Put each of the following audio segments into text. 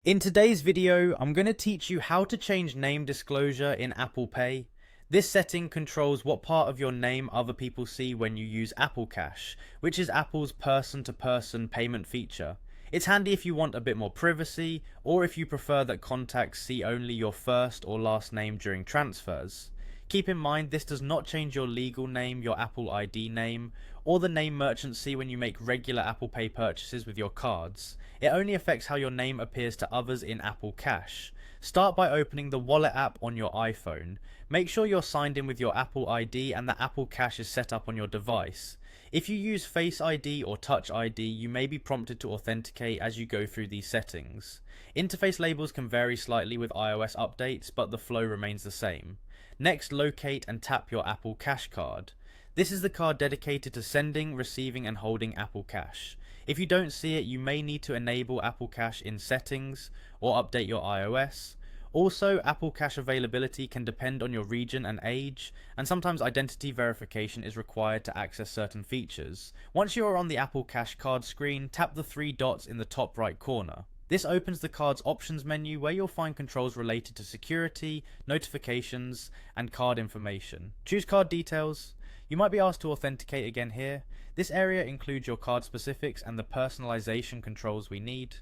In today's video, I'm going to teach you how to change name disclosure in Apple Pay. This setting controls what part of your name other people see when you use Apple Cash, which is Apple's person-to-person payment feature. It's handy if you want a bit more privacy, or if you prefer that contacts see only your first or last name during transfers. Keep in mind this does not change your legal name, your Apple ID name, or the name merchants see when you make regular Apple Pay purchases with your cards. It only affects how your name appears to others in Apple Cash. Start by opening the Wallet app on your iPhone. Make sure you're signed in with your Apple ID and that Apple Cash is set up on your device. If you use Face ID or Touch ID, you may be prompted to authenticate as you go through these settings. Interface labels can vary slightly with iOS updates, but the flow remains the same. Next, locate and tap your Apple Cash card. This is the card dedicated to sending, receiving and holding Apple Cash. If you don't see it, you may need to enable Apple Cash in settings or update your iOS. Also, Apple Cash availability can depend on your region and age, and sometimes identity verification is required to access certain features. Once you are on the Apple Cash card screen, tap the three dots in the top right corner. This opens the card's options menu where you'll find controls related to security, notifications, and card information. Choose card details. You might be asked to authenticate again here. This area includes your card specifics and the personalization controls we need.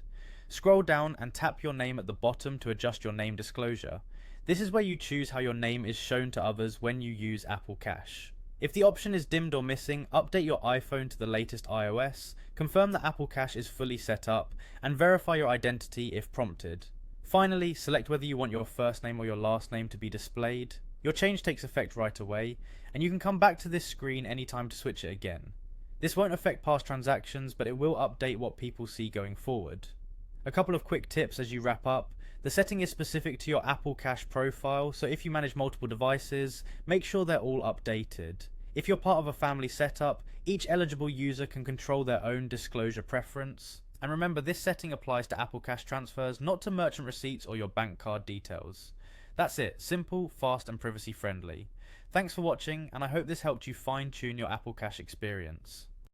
Scroll down and tap your name at the bottom to adjust your name disclosure. This is where you choose how your name is shown to others when you use Apple Cash. If the option is dimmed or missing, update your iPhone to the latest iOS, confirm that Apple Cash is fully set up, and verify your identity if prompted. Finally, select whether you want your first name or your last name to be displayed. Your change takes effect right away, and you can come back to this screen anytime to switch it again. This won't affect past transactions, but it will update what people see going forward. A couple of quick tips as you wrap up. The setting is specific to your Apple Cash profile, so if you manage multiple devices, make sure they're all updated. If you're part of a family setup, each eligible user can control their own disclosure preference. And remember, this setting applies to Apple Cash transfers, not to merchant receipts or your bank card details. That's it, simple, fast and privacy friendly. Thanks for watching, and I hope this helped you fine-tune your Apple Cash experience.